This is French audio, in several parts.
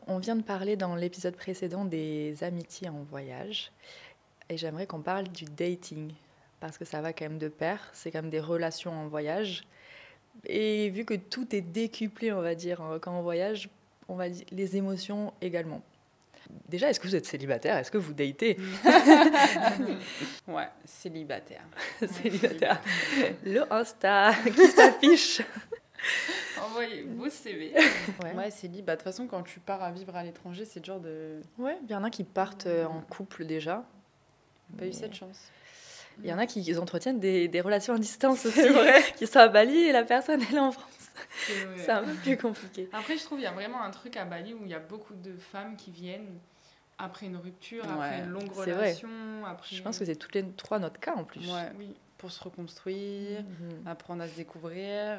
On vient de parler dans l'épisode précédent des amitiés en voyage et j'aimerais qu'on parle du dating parce que ça va quand même de pair, c'est quand même des relations en voyage et vu que tout est décuplé, on va dire, quand on voyage, on va dire les émotions également. Déjà, est-ce que vous êtes célibataire? Est-ce que vous datez? Ouais, célibataire. Célibataire. Le Insta qui s'affiche. Envoyez vos CV. Ouais. Ouais, célib. De toute façon, quand tu pars à vivre à l'étranger, c'est dur de... Ouais, il y en a qui partent en couple déjà. Pas eu cette chance. Il y en a qui entretiennent des relations à distance aussi, C'est vrai. qui sont à Bali et la personne elle est en France. C'est vrai. C'est un peu plus compliqué. Après, je trouve qu'il y a vraiment un truc à Bali où il y a beaucoup de femmes qui viennent après une rupture, Ouais, après une longue c'est vrai. relation. Après... Je pense que c'est toutes les trois notre cas en plus. Ouais, Oui. pour se reconstruire, Mhm. apprendre à se découvrir.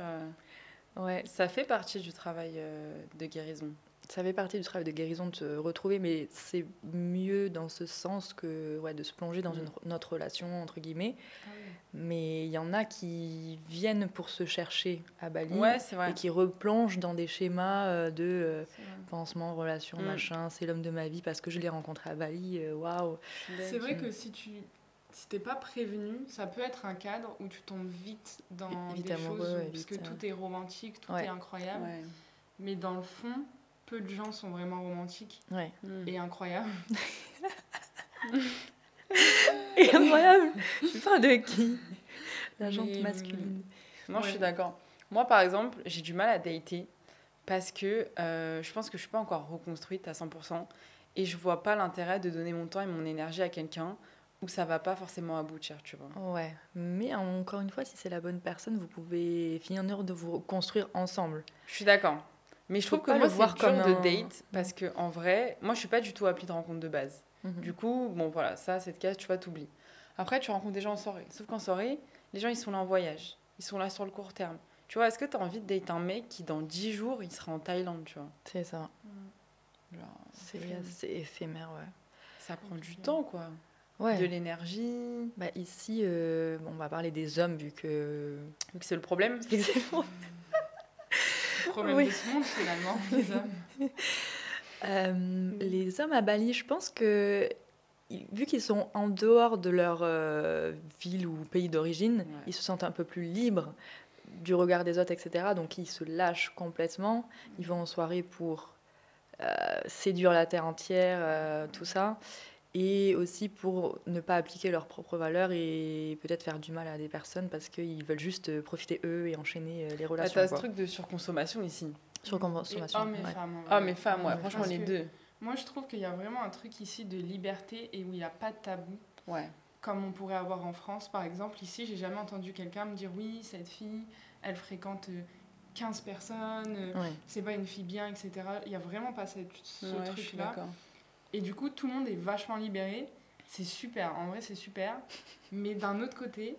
Ouais, Ça fait partie du travail de guérison. ça fait partie du travail de guérison de se retrouver, mais c'est mieux dans ce sens que de se plonger dans notre relation, entre guillemets. Ah oui. Mais il y en a qui viennent pour se chercher à Bali Ouais, c'est vrai. et qui replongent dans des schémas de C'est vrai. pansement, relation, Mm. machin, c'est l'homme de ma vie parce que je l'ai rencontré à Bali, waouh. C'est vrai que si t'es pas prévenu, ça peut être un cadre où tu tombes vite dans Vite des amoureux, choses, vite, parce que tout est romantique, tout Ouais. est incroyable. Ouais. Mais dans le fond, peu de gens sont vraiment romantiques Ouais. et incroyables. Et incroyable. Tu parles de qui? La jante Mais, masculine. Non, je Ouais. suis d'accord. Moi, par exemple, j'ai du mal à dater parce que je pense que je suis pas encore reconstruite à 100% et je vois pas l'intérêt de donner mon temps et mon énergie à quelqu'un où ça va pas forcément aboutir, tu vois. Ouais, mais encore une fois, si c'est la bonne personne, vous pouvez finir de vous construire ensemble. Je suis d'accord. Mais je Faut trouve pas que le moi, voir c'est dur comme de un- date parce que en vrai, moi, je suis pas du tout appli de rencontre de base. Mhm. Du coup, bon, voilà, ça, cette case, tu vois, t'oublies. Après, tu rencontres des gens en soirée. Sauf qu'en soirée, les gens, ils sont là en voyage. Ils sont là sur le court terme. Tu vois, est-ce que tu as envie de date un mec qui, dans 10 jours, il sera en Thaïlande, tu vois? C'est ça. Genre, C'est assez éphémère, ouais. ça prend du temps, quoi. Ouais. De l'énergie. Bah ici, on va parler des hommes vu que. Vu que c'est le problème. Le problème Oui. de ce monde, finalement, les hommes. Les hommes à Bali, je pense que vu qu'ils sont en dehors de leur ville ou pays d'origine, Ouais. ils se sentent un peu plus libres du regard des autres, etc. Donc ils se lâchent complètement. Ils vont en soirée pour séduire la terre entière, tout ça. Et aussi pour ne pas appliquer leurs propres valeurs et peut-être faire du mal à des personnes parce qu'ils veulent juste profiter eux et enchaîner les Bah, relations. t'as ce quoi. truc de surconsommation ici. Sur consommation. Et hommes et ouais. femmes. en Ah, vrai. mais femmes, ouais, Ouais. franchement, Parce les que- deux. Moi, je trouve qu'il y a vraiment un truc ici de liberté et où il n'y a pas de tabou. Ouais. Comme on pourrait avoir en France, par exemple. Ici, j'ai jamais entendu quelqu'un me dire oui, cette fille, elle fréquente 15 personnes, Ouais. c'est pas une fille bien, etc. Il n'y a vraiment pas ce Ouais, je suis truc-là. d'accord. Et du coup, tout le monde est vachement libéré. C'est super, en vrai, c'est super. Mais d'un autre côté,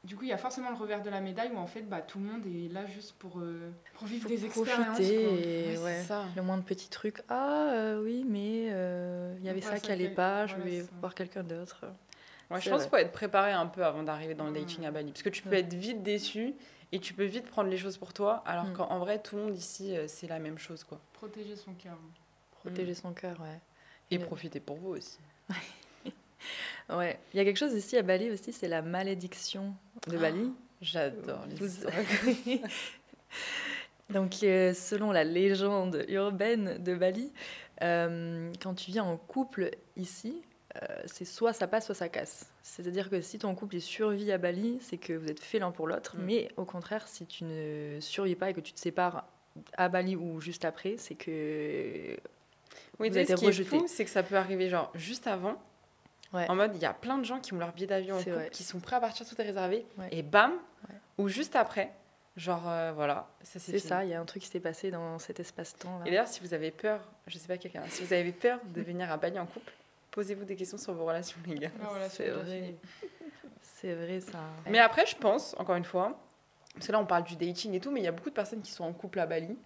du coup, il y a forcément le revers de la médaille où en fait, tout le monde est là juste pour vivre Faut des expériences. profiter quoi. et Ouais, ouais, c'est ça. le moindre petit truc. Ah oui, mais il y avait On ça passe qui à allait quel- pas, je voilà, vais c'est ça. voir quelqu'un d'autre. Ouais, je C'est pense vrai. qu'il faut être préparé un peu avant d'arriver dans le dating à Bali. Parce que tu peux Ouais. être vite déçu et tu peux vite prendre les choses pour toi. Alors Mm. qu'en vrai, tout le monde ici, c'est la même chose, quoi. Protéger son cœur. Protéger son cœur, ouais. Et Une- profiter pour vous aussi. Ouais. Il y a quelque chose ici à Bali aussi, c'est la malédiction de Bali. J'adore les Vous- histoires. Donc, selon la légende urbaine de Bali, quand tu viens en couple ici, c'est soit ça passe, soit ça casse. C'est-à-dire que si ton couple il survit à Bali, c'est que vous êtes fait l'un pour l'autre. Mm. Mais au contraire, si tu ne survis pas et que tu te sépares à Bali ou juste après, c'est que Oui, vous tu sais, avez été ce qui est rejeté. fou, c'est que ça peut arriver genre juste avant. Ouais. En mode, il y a plein de gens qui ont leur billet d'avion en C'est couple, vrai. qui sont prêts à partir, tout est réservé. Ouais. Et bam, Ouais. ou juste après, genre voilà, ça c'est C'est fini. ça, il y a un truc qui s'est passé dans cet espace-temps. Là. Et d'ailleurs, si vous avez peur, je sais pas quelqu'un, si vous avez peur de venir à Bali en couple, posez-vous des questions sur vos relations, les gars. Ah, voilà, C'est vrai. C'est vrai, ça. Mais après, je pense, encore une fois, parce que là on parle du dating et tout, mais il y a beaucoup de personnes qui sont en couple à Bali.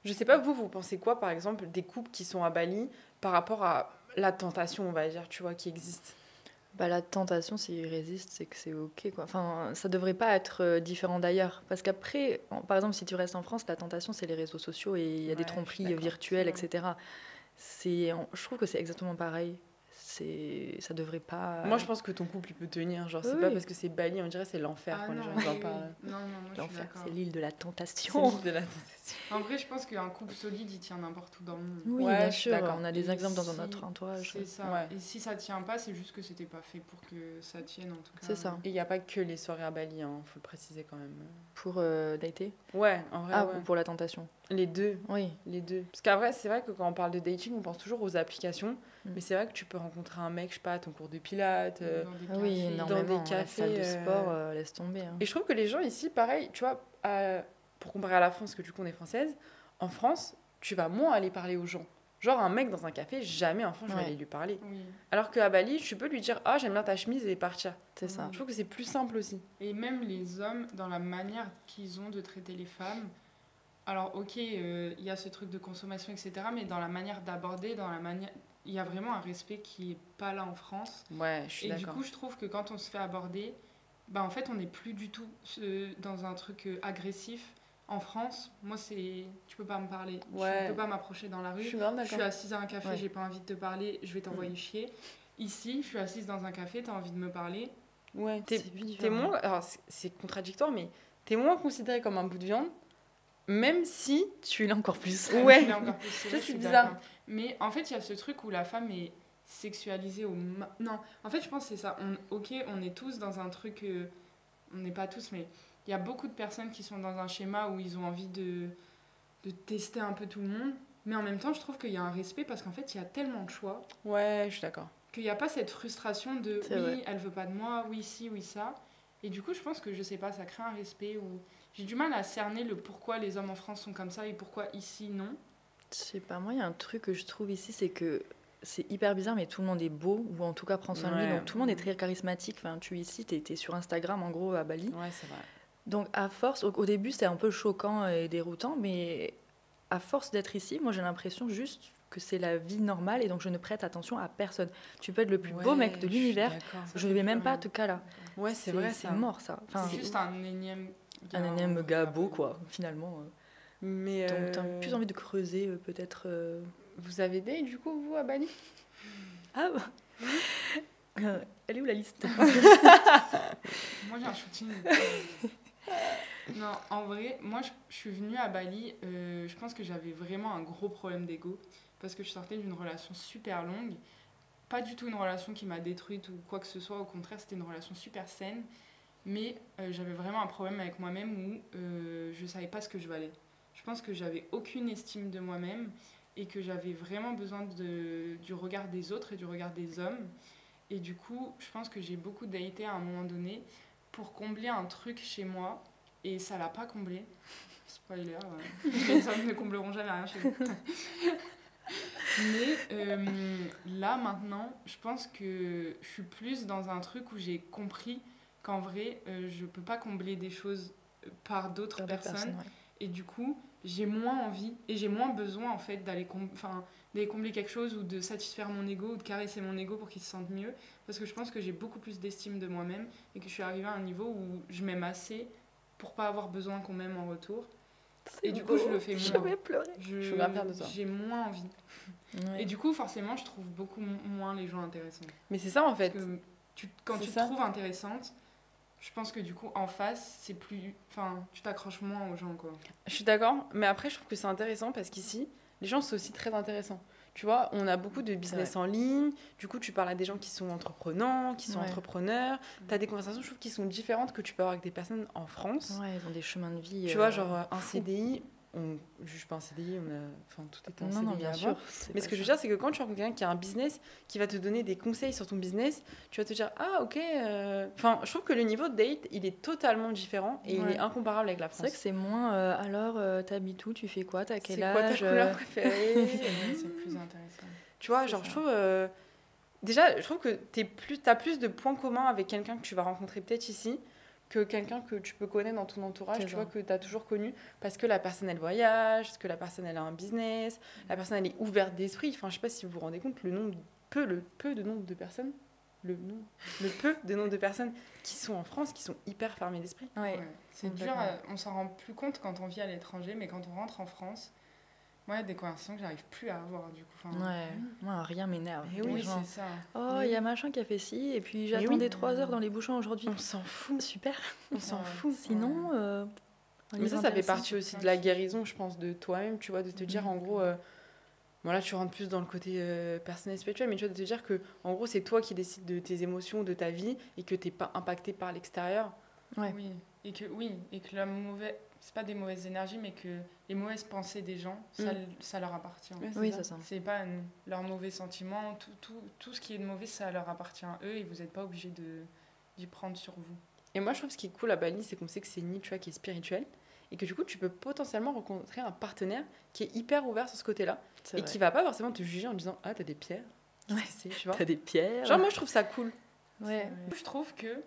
Je sais pas, vous pensez quoi, par exemple, des couples qui sont à Bali par rapport à la tentation, on va dire, tu vois, qui existe? Bah, la tentation, s'il résiste, c'est que c'est OK, quoi. Enfin, ça devrait pas être différent d'ailleurs. Parce qu'après, par exemple, si tu restes en France, la tentation, c'est les réseaux sociaux et il y a des Ouais, je suis tromperies d'accord. virtuelles, C'est vrai. etc. Je trouve que c'est exactement pareil. Ça devrait pas. Moi, je pense que ton couple, il peut tenir. Genre, c'est Oui, pas oui. parce que c'est Bali, on dirait que c'est l'enfer Ah quand les non, gens oui, ils en oui. parlent. Non, moi je suis L'enfer, d'accord. c'est l'île de la C'est tentation. l'île de la tentation. En vrai, je pense qu'un couple solide, il tient n'importe où dans le monde. Oui, Ouais, bien je suis sûr, d'accord. on a des Et exemples dans si- notre entourage. C'est ça. Ouais. Et si ça tient pas, c'est juste que c'était pas fait pour que ça tienne, en tout cas. C'est ça. Et il n'y a pas que les soirées à Bali, hein, faut le préciser quand même. Pour dater. Ouais, en vrai, Ah, ouais. ou pour la tentation. Les deux. Oui. Les deux. Parce qu'après, c'est vrai que quand on parle de dating, on pense toujours aux applications. Mm. Mais c'est vrai que tu peux rencontrer un mec, je sais pas, à ton cours de pilates. Dans des Ah oui, cafés. énormément. des La cafés, salle de sport, laisse tomber. Hein. Et je trouve que les gens ici, pareil, tu vois, pour comparer à la France, que du coup on est française, en France, tu vas moins aller parler aux gens. Genre un mec dans un café, jamais en France je vais Ouais. aller lui parler. Oui. Alors qu'à Bali, tu peux lui dire « Ah, j'aime bien ta chemise » et partir. C'est ça. Je trouve que c'est plus simple aussi. Et même les hommes, dans la manière qu'ils ont de traiter les femmes, alors ok, il y a ce truc de consommation, etc., mais dans la manière d'aborder, il y a vraiment un respect qui est pas là en France. Ouais, je suis Et du d'accord. coup, je trouve que quand on se fait aborder, bah en fait, on n'est plus du tout dans un truc agressif. En France, moi, tu peux pas me parler, Ouais. tu peux pas m'approcher dans la Je rue. suis bien Je suis d'accord. assise à un café, Ouais. j'ai pas envie de te parler, je vais t'envoyer chier. Ici, je suis assise dans un café, t'as envie de me parler. Ouais, C'est plus t'es différent. moins... Alors, c'est contradictoire, mais t'es moins considéré comme un bout de viande, même si... Tu l'as encore plus. Ouais. Je l'ai encore plus, c'est Ça, vrai, je c'est suis bizarre. d'accord. Mais en fait, il y a ce truc où la femme est sexualisée Non, en fait, je pense que c'est ça. Ok, on est tous dans un truc... on n'est pas tous, mais il y a beaucoup de personnes qui sont dans un schéma où ils ont envie de tester un peu tout le monde. Mais en même temps, je trouve qu'il y a un respect parce qu'en fait, il y a tellement de choix Ouais, je suis d'accord. qu'il n'y a pas cette frustration de C'est oui, vrai. elle veut pas de moi, oui, si, oui, ça. Et du coup, je pense que, je sais pas, ça crée un respect où j'ai du mal à cerner le pourquoi les hommes en France sont comme ça et pourquoi ici, non. Je sais pas, moi, il y a un truc que je trouve ici, c'est que c'est hyper bizarre, mais tout le monde est beau, ou en tout cas prend soin de lui. Ouais. Donc tout le monde est très charismatique. Enfin, tu es ici, t'es sur Instagram, en gros, à Bali. Ouais, c'est vrai. Donc à force, au début, c'était un peu choquant et déroutant, mais à force d'être ici, moi, j'ai l'impression juste que c'est la vie normale et donc je ne prête attention à personne. Tu peux être le plus beau mec de Ouais, suis l'univers, d'accord. je ne vais même pas te câlin. Ouais, c'est vrai, C'est ça. mort, ça. Enfin, C'est juste un énième un énième gars beau, quoi, finalement. Mais Donc t'as plus envie de creuser, peut-être... vous avez date, du coup, vous, à Bali? Ah elle est où la liste? Moi, j'ai un shooting. Non, en vrai, moi, je suis venue à Bali. Je pense que j'avais vraiment un gros problème d'ego parce que je sortais d'une relation super longue. Pas du tout une relation qui m'a détruite ou quoi que ce soit. Au contraire, c'était une relation super saine. Mais j'avais vraiment un problème avec moi-même où je savais pas ce que je valais. Je pense que j'avais aucune estime de moi-même et que j'avais vraiment besoin du regard des autres et du regard des hommes. Et du coup, je pense que j'ai beaucoup daté à un moment donné pour combler un truc chez moi. Et ça l'a pas comblé. Spoiler, les hommes ne combleront jamais rien chez vous. Mais là, maintenant, je pense que je suis plus dans un truc où j'ai compris qu'en vrai, je peux pas combler des choses par d'autres personnes. Ouais. Et du coup, j'ai moins envie et j'ai moins besoin en fait d'aller combler quelque chose ou de satisfaire mon ego ou de caresser mon ego pour qu'il se sente mieux. Parce que je pense que j'ai beaucoup plus d'estime de moi-même et que je suis arrivée à un niveau où je m'aime assez pour pas avoir besoin qu'on m'aime en retour. Et du coup, je le fais moins. Je vais pleurer. Je suis grave fière de toi. J'ai moins envie. Ouais. Et du coup, forcément, je trouve beaucoup moins les gens intéressants. Mais c'est ça, en fait. Parce que quand C'est tu ça. te trouves intéressante, je pense que du coup, en face, c'est plus... Enfin, tu t'accroches moins aux gens, quoi. Je suis d'accord, mais après, je trouve que c'est intéressant parce qu'ici, les gens sont aussi très intéressants. Tu vois, on a beaucoup de business en ligne. Du coup, tu parles à des gens qui sont entreprenants, qui sont Ouais. entrepreneurs. Tu as des conversations, je trouve, qui sont différentes que tu peux avoir avec des personnes en France. Ouais, ils ont des chemins de vie. Tu vois, genre un fous. CDI, on juge pas un CDI, enfin, tout était en Non, CDI non, bien avant. sûr. Mais ce que je veux dire, c'est que quand tu rencontres quelqu'un qui a un business, qui va te donner des conseils sur ton business, tu vas te dire, ah ok. Enfin, je trouve que le niveau de date, il est totalement différent et il Ouais. est incomparable avec la C'est vrai France. que c'est moins. Alors, t'habites où? Tu fais quoi? T'as quel C'est quoi ta âge? couleur préférée C'est plus intéressant. Tu vois, C'est genre, ça. je trouve. Déjà, je trouve que t'as plus de points communs avec quelqu'un que tu vas rencontrer peut-être ici que quelqu'un que tu peux connaître dans ton entourage, C'est tu ça. vois, que tu as toujours connu, parce que la personne, elle voyage, parce que la personne, elle a un business, la personne, elle est ouverte d'esprit. Enfin, je sais pas si vous vous rendez compte, peu de nombre de personnes le peu de nombre de personnes qui sont en France, qui sont hyper fermées d'esprit. Ouais. Ouais. C'est dur, on s'en rend plus compte quand on vit à l'étranger, mais quand on rentre en France, moi, il y a des conversations que j'arrive plus à avoir, du coup. Enfin, Ouais, moi rien m'énerve. Mais Les oui, gens, c'est ça. oh, il y a machin qui a fait ci, et puis j'attendais 3 heures dans les bouchons aujourd'hui. On s'en fout. Super. On s'en Ouais. fout. Sinon, Mais ça fait partie aussi de la guérison, je pense, de toi-même, tu vois, de te dire, en gros, bon là, tu rentres plus dans le côté personnel, spirituel, mais tu vois, de te dire que, en gros, c'est toi qui décides de tes émotions, de ta vie, et que t'es pas impacté par l'extérieur. Ouais. Et que c'est pas des mauvaises énergies, mais que les mauvaises pensées des gens, ça leur appartient. Ouais, Oui, c'est ça. C'est pas à nous. Leurs mauvais sentiments, tout ce qui est de mauvais, ça leur appartient à eux, et vous n'êtes pas obligé d'y prendre sur vous. Et moi, je trouve ce qui est cool à Bali, c'est qu'on sait que c'est une île, tu vois, qui est spirituelle, et que du coup, tu peux potentiellement rencontrer un partenaire qui est hyper ouvert sur ce côté-là, et qui va pas forcément te juger en disant « Ah, t'as des pierres ?» Ouais. C'est, tu vois. T'as des pierres. Genre, moi, je trouve ça cool. Ouais. Je trouve que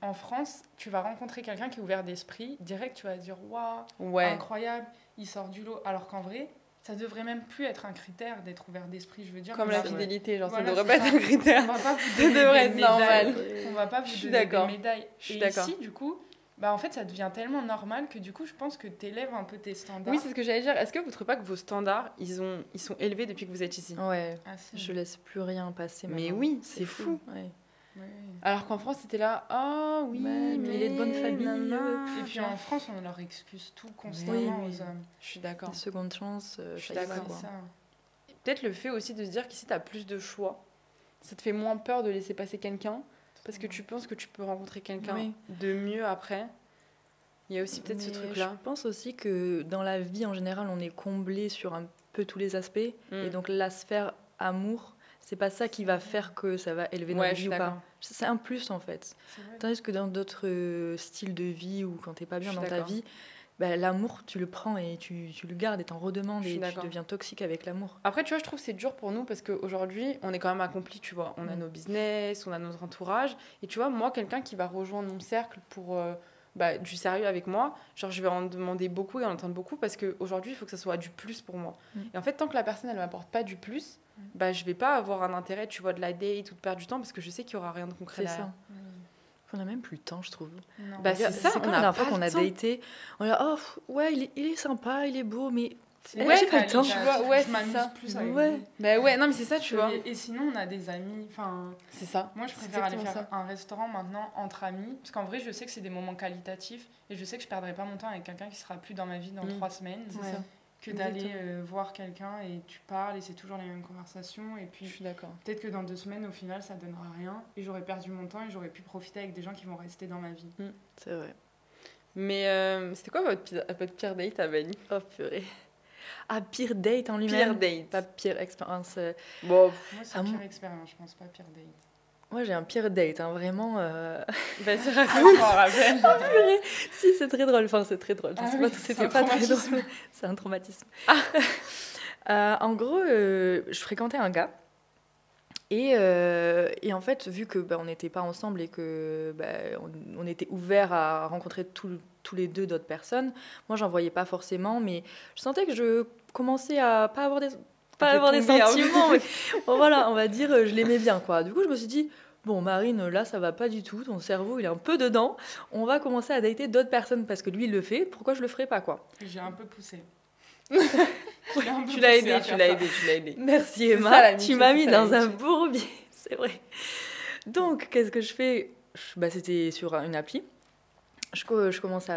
en France, tu vas rencontrer quelqu'un qui est ouvert d'esprit, direct tu vas dire waouh, Ouais. incroyable, il sort du lot. Alors qu'en vrai, ça devrait même plus être un critère d'être ouvert d'esprit. Je veux dire, Comme on la va- fidélité, genre, Voilà, ça devrait c'est pas être ça. un critère. On va pas vous Ça donner devrait des être normal. médailles. On va pas Je vous suis donner d'accord. des médailles. Je suis Et d'accord. ici, du coup, bah en fait, ça devient tellement normal que du coup, je pense que tu élèves un peu tes standards. Oui, c'est ce que j'allais dire. Est-ce que vous trouvez pas que vos standards, ils sont élevés depuis que vous êtes ici? Ouais. Ah, si. Je laisse plus rien passer Mais maintenant. oui, c'est fou. Ouais. Ouais. Alors qu'en France, c'était là, ah oui, Ouais, mais il est de bonne famille. Et puis en France, on leur excuse tout constamment Oui, aux hommes. Je suis d'accord. Les secondes chances, Je suis ça y va, d'accord. quoi. C'est ça. Peut-être le fait aussi de se dire qu'ici, tu as plus de choix. Ça te fait moins peur de laisser passer quelqu'un parce que tu penses que tu peux rencontrer quelqu'un Oui. de mieux après. Il y a aussi peut-être ce Mais truc-là. Je pense aussi que dans la vie en général, on est comblé sur un peu tous les aspects. Et donc la sphère amour, c'est pas ça qui va faire que ça va élever Ouais, notre je vie suis ou d'accord. pas. C'est un plus en fait. C'est vrai. Tandis que dans d'autres styles de vie ou quand t'es pas bien Je dans suis ta d'accord. vie, bah, l'amour, tu le prends et tu le gardes et t'en redemandes Je suis et tu d'accord. deviens toxique avec l'amour. Après, tu vois, je trouve que c'est dur pour nous parce qu'aujourd'hui, on est quand même accomplis, tu vois. On a nos business, on a notre entourage. Et tu vois, moi, quelqu'un qui va rejoindre mon cercle pour du sérieux avec moi, genre, je vais en demander beaucoup et en entendre beaucoup parce qu'aujourd'hui, il faut que ça soit du plus pour moi. Et en fait, tant que la personne, elle m'apporte pas du plus, bah, je vais pas avoir un intérêt, tu vois, de la date ou de perdre du temps parce que je sais qu'il y aura rien de concret C'est derrière. ça. On a même plus le temps, je trouve. Non. Bah, c'est ça, C'est on quand a la dernière fois pas qu'on le a temps. daté, on a ouais, il est sympa, il est beau, mais C'est Ouais, vrai j'ai pas le qu'à temps. l'état, Tu vois, ouais, je m'amuse c'est ça. plus avec Ouais. lui. Bah ouais, non, mais c'est ça, tu vois. Et sinon, on a des amis. Enfin, C'est ça. moi, je C'est préfère aller exactement faire un restaurant maintenant entre amis. Parce qu'en vrai, je sais que c'est des moments qualitatifs. Et je sais que je perdrai pas mon temps avec quelqu'un qui sera plus dans ma vie dans 3 semaines. C'est Ouais. ça. Que d'aller Exactement. voir quelqu'un et tu parles et c'est toujours les mêmes conversations. Et Je puis, suis d'accord. peut-être que dans 2 semaines, au final, ça donnera rien. Et j'aurais perdu mon temps et j'aurais pu profiter avec des gens qui vont rester dans ma vie. c'est vrai. Mais c'était quoi votre pire date à Bali? Oh purée. Ah, pire date en Pire lui-même. date. Pas pire expérience. Bon, Moi, c'est Ah, pire moi- expérience, je pense pas pire date. Moi, j'ai un pire date, hein, vraiment. vas-y, Ah, raconte. je m'en rappelle. Purée. Si, c'est très drôle. Enfin, c'est très drôle. Je Ah sais oui, pas, c'est c'était un pas très traumatisme. drôle. C'est un traumatisme. En gros, je fréquentais un gars. Et en fait, vu que on n'était pas ensemble et que on était ouverts à rencontrer tous les deux d'autres personnes, moi, j'en voyais pas forcément, mais je sentais que je commençais à pas avoir des tomber, hein. sentiments. Mais, bon, voilà, on va dire, je l'aimais bien, quoi. Du coup, je me suis dit, bon, Marine, là, ça va pas du tout. Ton cerveau, il est un peu dedans. On va commencer à dater d'autres personnes parce que lui, il le fait. Pourquoi je le ferais pas, quoi? J'ai un peu poussé. Tu l'as aidé, tu l'as aidé, tu l'as aidé. Merci C'est Emma, ça, l'amitié, tu m'as c'est mis ça, dans un l'amitié. bourbier, c'est vrai. Donc, qu'est-ce que je fais? C'était sur une appli. Je commence à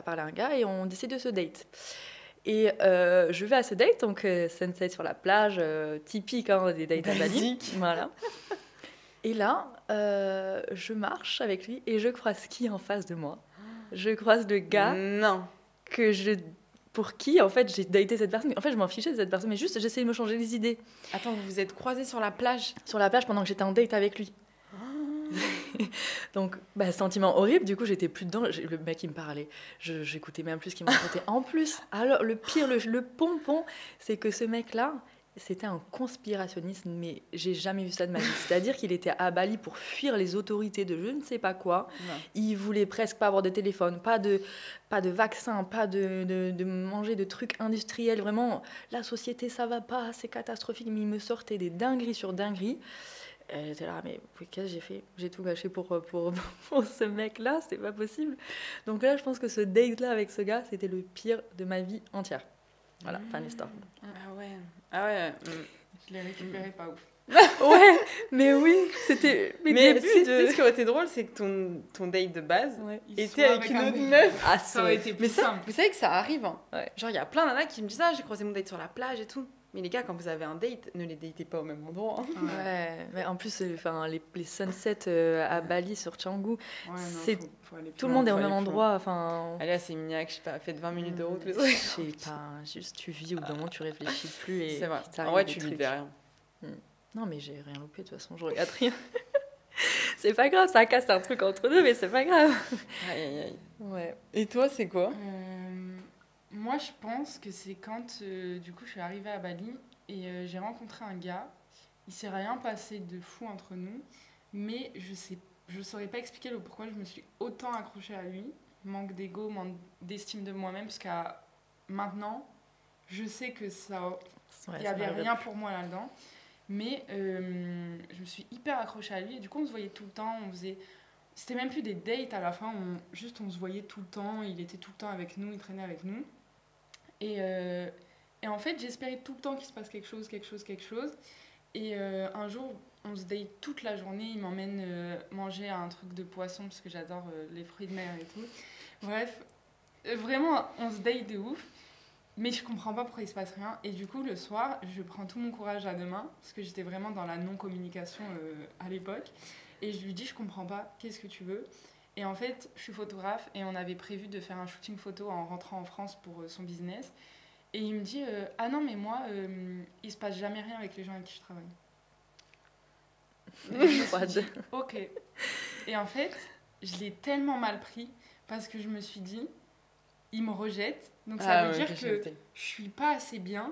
parler à un gars et on décide de se date. Et je vais à ce date, donc sunset sur la plage, typique hein, des dates à Bali. Basique. Voilà. Et là, je marche avec lui et je croise qui en face de moi? Je croise le gars Non. pour qui, en fait, j'ai daté cette personne. En fait, je m'en fichais de cette personne, mais juste, j'essayais de me changer les idées. Attends, vous vous êtes croisés sur la plage? Sur la plage pendant que j'étais en date avec lui. Donc, sentiment horrible. Du coup, j'étais plus dedans. Le mec, il me parlait. J'écoutais même plus ce qu'il me racontait. En plus, alors, le pire, le pompon, c'est que ce mec-là, c'était un conspirationniste, mais j'ai jamais vu ça de ma vie. C'est-à-dire qu'il était à Bali pour fuir les autorités de je ne sais pas quoi. Non. Il voulait presque pas avoir de téléphone, pas de vaccin, pas de manger de trucs industriels. Vraiment, la société, ça va pas, c'est catastrophique. Mais il me sortait des dingueries sur dingueries. Et j'étais là, mais qu'est-ce que j'ai fait? J'ai tout gâché pour ce mec-là, c'est pas possible. Donc là, je pense que ce date-là avec ce gars, c'était le pire de ma vie entière. Voilà, fin de l'histoire. Ah ouais. Ah ouais. Je l'ai récupéré, pas ouf. Ouais, mais oui, c'était... Mais début ce qui aurait été drôle, c'est que ton date de base Ouais. Il était soit avec une un autre mec. meuf. Ah, Ça aurait été plus Mais ça, simple. vous savez que ça arrive. Hein. Ouais. Genre, il y a plein de nanas qui me disent j'ai croisé mon date sur la plage et tout. Mais les gars, quand vous avez un date, ne les datez pas au même endroit. Hein. Ouais, mais en plus, enfin, les sunsets à Bali sur Canggu, Ouais, non, c'est- faut aller plus tout le loin. monde est au faut même aller plus endroit. Enfin, Allez à Sémignac, je sais pas, faites 20 minutes de route. mais je sais pas, juste tu vis, au bout d'un moment tu réfléchis plus et C'est vrai. il t'arrive En vrai, des tu trucs. vis de rien. Non, mais j'ai rien loupé, de toute façon, je regarde rien. C'est pas grave, ça casse un truc entre deux, mais c'est pas grave. Aïe, aïe, aïe. Ouais. Et toi, c'est quoi Moi, je pense que c'est quand, du coup, je suis arrivée à Bali et j'ai rencontré un gars. Il s'est rien passé de fou entre nous, mais je saurais pas expliquer le pourquoi je me suis autant accrochée à lui. Manque d'ego, manque d'estime de moi-même, parce qu'à maintenant, je sais que ça, Ouais, il n'y ça avait m'arrive rien plus. pour moi là-dedans. Mais je me suis hyper accrochée à lui et du coup, on se voyait tout le temps. C'était même plus des dates à la fin, on se voyait tout le temps. Il était tout le temps avec nous, il traînait avec nous. Et en fait, j'espérais tout le temps qu'il se passe quelque chose. Et un jour, on se date toute la journée. Il m'emmène manger un truc de poisson parce que j'adore les fruits de mer et tout. Bref, vraiment, on se date de ouf. Mais je comprends pas pourquoi il se passe rien. Et du coup, le soir, je prends tout mon courage à deux mains parce que j'étais vraiment dans la non-communication à l'époque. Et je lui dis, je comprends pas, qu'est-ce que tu veux? Et en fait, je suis photographe et on avait prévu de faire un shooting photo en rentrant en France pour son business. Et il me dit, ah non, mais moi, il se passe jamais rien avec les gens avec qui je travaille. Et je me suis Froide. dit, ok. Et en fait, je l'ai tellement mal pris parce que je me suis dit, il me rejette. Donc ça veut dire que je suis pas assez bien.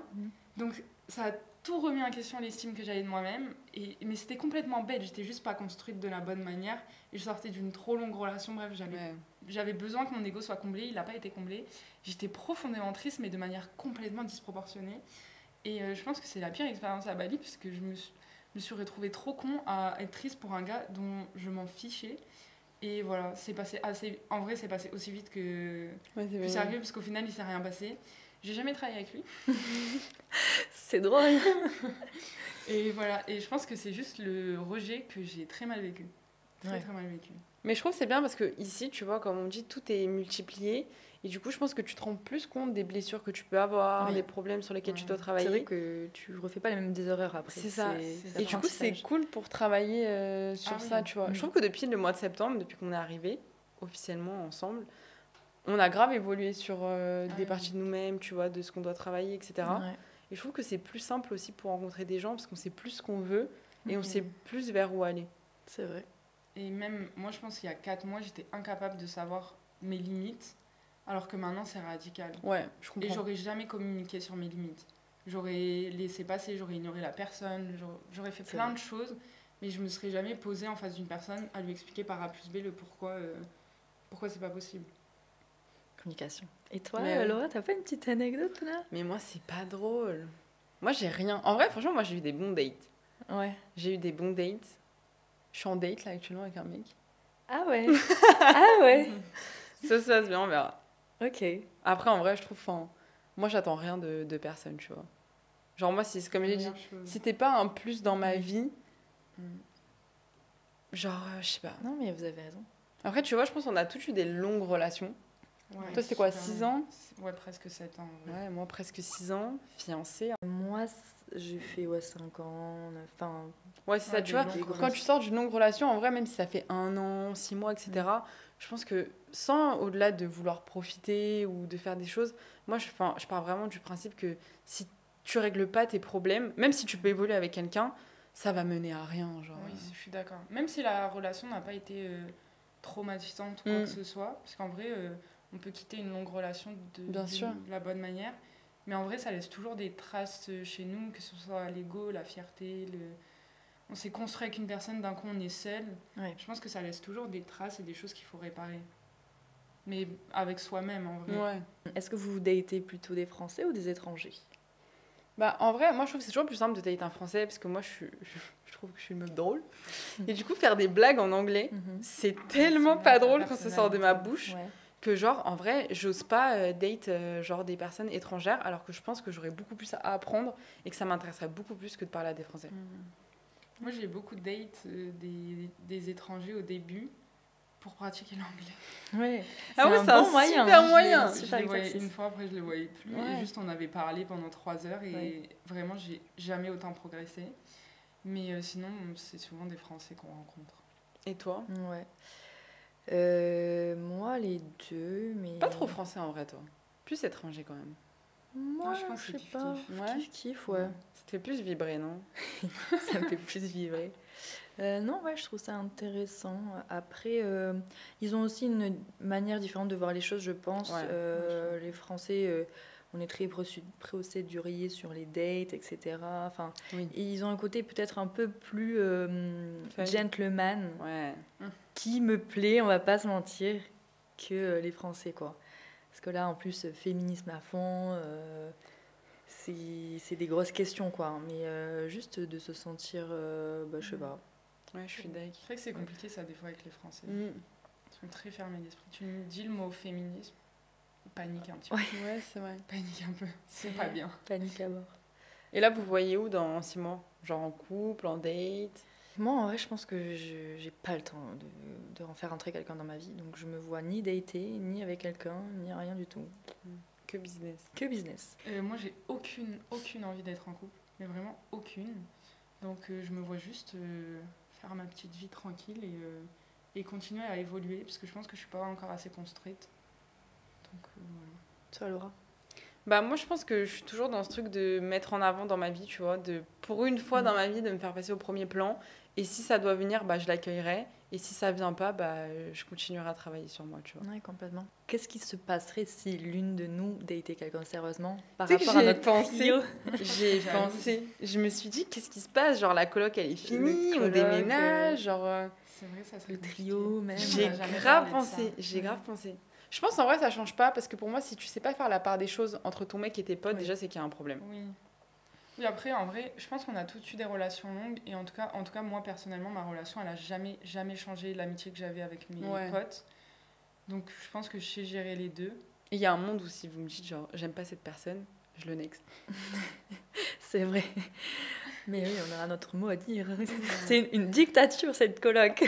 Donc ça a tout remis en question l'estime que j'avais de moi-même. Mais c'était complètement bête, j'étais juste pas construite de la bonne manière. Et je sortais d'une trop longue relation, bref, j'avais besoin que mon ego soit comblé, il n'a pas été comblé. J'étais profondément triste, mais de manière complètement disproportionnée. Et je pense que c'est la pire expérience à Bali, parce que je me suis retrouvée trop con à être triste pour un gars dont je m'en fichais. Et voilà, c'est passé assez... En vrai, c'est passé aussi vite que sérieux, parce qu'au final, il s'est rien passé. J'ai jamais travaillé avec lui. C'est drôle. Et voilà, et je pense que c'est juste le rejet que j'ai très mal vécu. Très mal vécu. Mais je trouve que c'est bien parce que ici, tu vois, comme on dit, tout est multiplié. Et du coup, je pense que tu te rends plus compte des blessures que tu peux avoir, des problèmes sur lesquels tu dois travailler. C'est vrai que tu refais pas les mêmes erreurs après. C'est ça. C'est Et du coup, c'est cool pour travailler sur ça, tu vois. Je trouve que depuis le mois de septembre, depuis qu'on est arrivés officiellement ensemble, on a grave évolué sur des parties de nous-mêmes, tu vois, de ce qu'on doit travailler, etc. Ouais. Et je trouve que c'est plus simple aussi pour rencontrer des gens parce qu'on sait plus ce qu'on veut et on sait plus vers où aller. C'est vrai. Et même, moi, je pense qu'il y a 4 mois, j'étais incapable de savoir mes limites, alors que maintenant, c'est radical. Ouais, je comprends. Et j'aurais jamais communiqué sur mes limites. J'aurais laissé passer, j'aurais ignoré la personne, j'aurais fait plein de choses, mais je me serais jamais posée en face d'une personne à lui expliquer par A plus B le pourquoi c'est pas possible. Communication. Et toi, Laura, t'as pas une petite anecdote là? Mais moi, c'est pas drôle. Moi, j'ai rien. En vrai, franchement, moi, j'ai eu des bons dates. Ouais. J'ai eu des bons dates. Je suis en date là actuellement avec un mec. Ah ouais. Ah ouais. Ça se passe bien, on verra. Ok. Après, en vrai, je trouve. Moi, j'attends rien de personne, tu vois. Genre, moi, comme j'ai dit, si t'es pas un plus dans ma vie, genre, je sais pas. Non, mais vous avez raison. Après, tu vois, je pense qu'on a tous eu des longues relations. Ouais, toi, c'était quoi, 6 ans? Ouais, presque 7 ans. Ouais, moi, presque 6 ans, fiancée. Moi, j'ai fait 5 ans. Enfin. Ouais, c'est ça, tu vois. Quand tu sors d'une longue relation, en vrai, même si ça fait 1 an, 6 mois, etc., je pense que sans, au-delà de vouloir profiter ou de faire des choses, moi, je pars vraiment du principe que si tu règles pas tes problèmes, même si tu peux évoluer avec quelqu'un, ça va mener à rien. Genre. Oui, je suis d'accord. Même si la relation n'a pas été traumatisante ou quoi que ce soit, parce qu'en vrai, on peut quitter une longue relation de la bonne manière, mais en vrai, ça laisse toujours des traces chez nous, que ce soit l'ego, la fierté, on s'est construit avec une personne, d'un coup on est seul. Ouais. Je pense que ça laisse toujours des traces et des choses qu'il faut réparer. Mais avec soi-même, en vrai. Ouais. Est-ce que vous datez plutôt des Français ou des étrangers? Bah, en vrai, moi, je trouve que c'est toujours plus simple de date un français parce que moi, je trouve que je suis une meuf drôle. Et du coup, faire des blagues en anglais, c'est tellement C'est pas ta drôle quand ça sort de ma personnalité. bouche Ouais. que, genre, en vrai, j'ose pas date genre des personnes étrangères alors que je pense que j'aurais beaucoup plus à apprendre et que ça m'intéresserait beaucoup plus que de parler à des Français. Moi, j'ai beaucoup de dates des étrangers au début pour pratiquer l'anglais. Ouais. Ah ouais, c'est un bon moyen. super hein. moyen. C'est un Je super les voyais exercice. une fois, après je les voyais plus. Ouais. Et juste, on avait parlé pendant 3 heures et Ouais. vraiment, j'ai jamais autant progressé. Mais sinon, c'est souvent des Français qu'on rencontre. Et toi? Ouais. Moi, les deux, mais... Pas trop français en vrai, toi. Plus étranger quand même. Moi, Ouais, je pense que je sais c'est pas. kiff-kiff. Ouais. Kiff, ouais. Ça te fait plus vibrer, non? Ça me fait plus vibrer. Non, ouais, je trouve ça intéressant. Après, ils ont aussi une manière différente de voir les choses, je pense. Ouais. Les Français, on est très procédurier sur les dates, etc. Enfin, Oui. et ils ont un côté peut-être un peu plus Fun. gentleman, Ouais. qui me plaît, on va pas se mentir, que les Français, quoi. Parce que là, en plus, féminisme à fond, c'est des grosses questions, quoi. Mais juste de se sentir, je sais pas. Ouais, je suis d'accord. C'est vrai que c'est compliqué ça des fois avec les Français. Mm. Ils sont très fermés d'esprit. Tu me dis le mot féminisme, panique un petit peu. Ouais, c'est vrai. Panique un peu. C'est pas bien. Panique à bord. Et là, vous voyez où dans 6 mois? Genre en couple, en date? Moi, en vrai, je pense que j'ai pas le temps de en faire entrer quelqu'un dans ma vie. Donc, je me vois ni dater, ni avec quelqu'un, ni rien du tout. Que business. Que business. Moi, j'ai aucune envie d'être en couple. Mais vraiment aucune. Donc, je me vois juste faire ma petite vie tranquille et continuer à évoluer. Parce que je pense que je suis pas encore assez construite. Donc, voilà. Toi, Laura? Bah moi je pense que je suis toujours dans ce truc de mettre en avant dans ma vie, tu vois, de pour une fois dans ma vie de me faire passer au premier plan et si ça doit venir, bah je l'accueillerai et si ça vient pas, bah je continuerai à travailler sur moi, tu vois. Oui, complètement. Qu'est-ce qui se passerait si l'une de nous datait quelqu'un sérieusement par Tu sais que rapport à j'ai notre pensé. trio? J'ai Jalouse. pensé, je me suis dit qu'est-ce qui se passe, genre la coloc elle est finie, Le on coloc, déménage, genre C'est vrai, ça serait Le compliqué. trio, même. j'ai On a jamais grave parlé de ça. pensé, j'ai grave pensé. Je pense en vrai ça change pas parce que pour moi si tu sais pas faire la part des choses entre ton mec et tes potes, Oui. déjà c'est qu'il y a un problème. Oui. Oui, après, en vrai, je pense qu'on a tous eu des relations longues. Et en tout cas moi, personnellement, ma relation, elle a jamais changé l'amitié que j'avais avec mes Ouais. potes. Donc, je pense que je sais gérer les deux. Et il y a un monde où si vous me dites genre j'aime pas cette personne, je le next. C'est vrai. Mais oui, on aura notre mot à dire. C'est une dictature, cette coloc.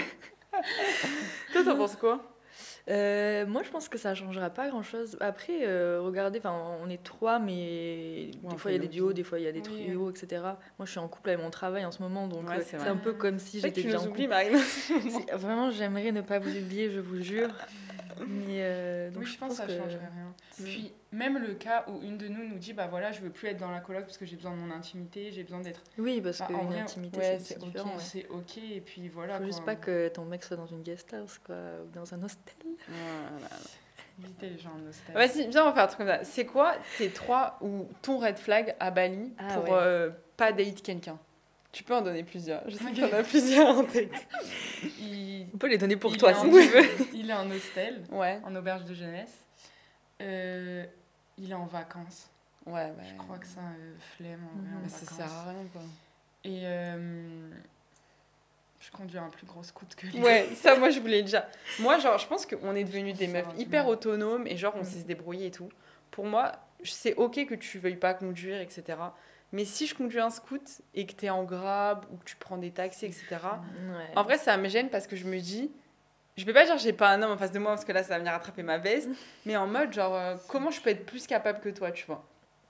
Toi t'en penses quoi? Moi, je pense que ça changera pas grand-chose. Après, regardez, on est trois, mais Ouais, des on fois il y a fait des nos duos, vies. des fois il y a des Oui. trios, etc. Moi, je suis en couple avec mon travail en ce moment, donc Ouais, c'est c'est vrai. un peu comme si C'est vrai que j'étais tu déjà nous en oublies, couple. Marine. Vraiment, j'aimerais ne pas vous oublier, je vous jure. Mais donc Oui, je pense que ça que changerait rien. Puis, même le cas où une de nous dit, bah voilà, je veux plus être dans la coloc parce que j'ai besoin de mon intimité, j'ai besoin d'être... oui, parce Bah, en qu'une vrai, intimité, ouais, c'est c'est différent. ok. Ouais. C'est ok, et puis voilà. Faut juste quoi. pas que ton mec soit dans une guest house, quoi, ou dans un hostel. Voilà. Éviter les gens en hostel. Vas-y, viens, on va faire un truc comme ça. C'est quoi tes 3 ou ton red flag à Bali Ah pour ouais. pas date quelqu'un? Tu peux en donner plusieurs. Je sais Ok. qu'il y en a plusieurs en tête. On peut les donner pour il toi est si en- tu veux. Il est en hostel, Ouais. en auberge de jeunesse. Il est en vacances. Ouais, Je crois que c'est un flemme en vrai, en Mais ça vacances. sert à rien, quoi. Et je conduis un plus gros scoot que lui. Ouais, ça, moi, je voulais déjà. Moi, genre, je pense qu'on est devenus des Ça meufs va du hyper mal. autonomes et genre, on Mm. sait se débrouiller et tout. Pour moi, c'est ok que tu veuilles pas conduire, etc. Mais si je conduis un scoot et que t'es en grab ou que tu prends des taxis, etc. Ouais. En vrai, ça me gêne parce que je me dis, je vais pas dire j'ai pas un homme en face de moi parce que là, ça va venir rattraper ma veste, mais en mode, genre, comment je peux être plus capable que toi, tu vois.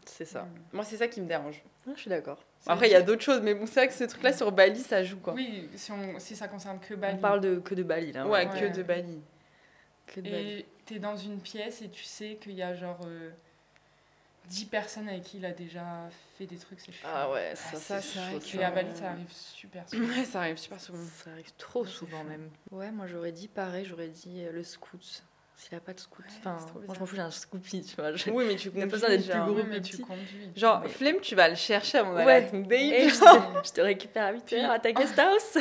C'est ça. Moi, c'est ça qui me dérange. Je suis d'accord. Après, il y a d'autres choses, mais bon, c'est vrai que ce truc-là sur Bali, ça joue, quoi. Oui, si ça concerne que Bali. On parle que de Bali là. Ouais, Ouais. que de Bali. Que de Bali. Et t'es dans une pièce et tu sais qu'il y a genre 10 personnes avec qui il a déjà fait des trucs, c'est chiant. Ah ouais, ça, ça c'est c'est vrai chaud, que- ça. Et à Bali, ça arrive super souvent. Ouais, ça arrive super souvent. Ça arrive trop Ouais, c'est souvent chaud. même. Ouais, moi j'aurais dit pareil, j'aurais dit le scoot. S'il a pas de scoot, Ouais, enfin, c'est trop moi je bizarre. m'en fous, j'ai un scoopy, tu vois. Oui, mais tu Il a pas conduis, besoin d'être plus genre. gros. Oui, mais petit. tu conduis. Genre, Mais- flemme, tu vas le chercher avant d'aller Ouais. à ton date. Et genre. je te récupère à 8 Puis- heures à ta guest house.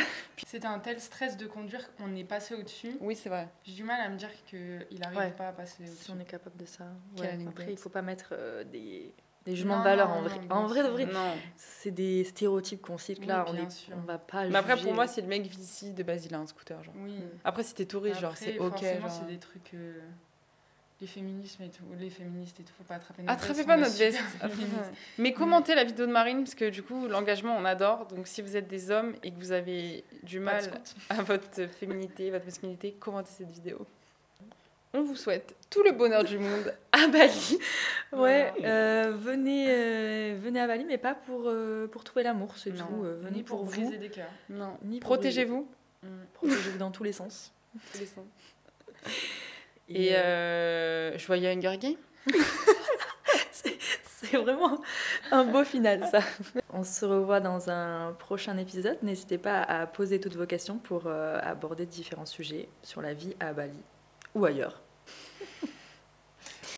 C'était un tel stress de conduire qu'on est passé au-dessus. Oui, c'est vrai. J'ai du mal à me dire qu'il arrive Ouais. pas à passer au-dessus. Si on est capable de ça. Quelle Ouais. anecdote. Après, il faut pas mettre des des jugements de Non, valeur non, en vrai. non, bien En vrai de sûr. vrai, Non. c'est des stéréotypes qu'on cite là, Oui, bien sûr. on va pas Mais après, juger. pour moi, c'est le mec Vici de base, il a un scooter. Genre. Oui. Après, si t'es touriste, genre, Après, c'est ok. forcément, Genre... c'est des trucs. Les féminismes et tout, les féministes et tout, faut pas attraper notre Attrapez veste. pas on est notre super veste. féministes. Mais commentez la vidéo de Marine, parce que du coup, l'engagement, on adore. Donc, si vous êtes des hommes et que vous avez du Pas de mal scout. à votre féminité, votre masculinité, commentez cette vidéo. On vous souhaite tout le bonheur du monde à Bali. Ouais, venez à Bali, mais pas pour trouver l'amour, c'est Non, tout. Venez Ni pour vous. briser des cœurs. Non. Ni pour Protégez-vous. Protégez-vous dans tous les sens. Et je voyais Hunger Games. C'est vraiment un beau final, ça. On se revoit dans un prochain épisode. N'hésitez pas à poser toutes vos questions pour aborder différents sujets sur la vie à Bali ou ailleurs.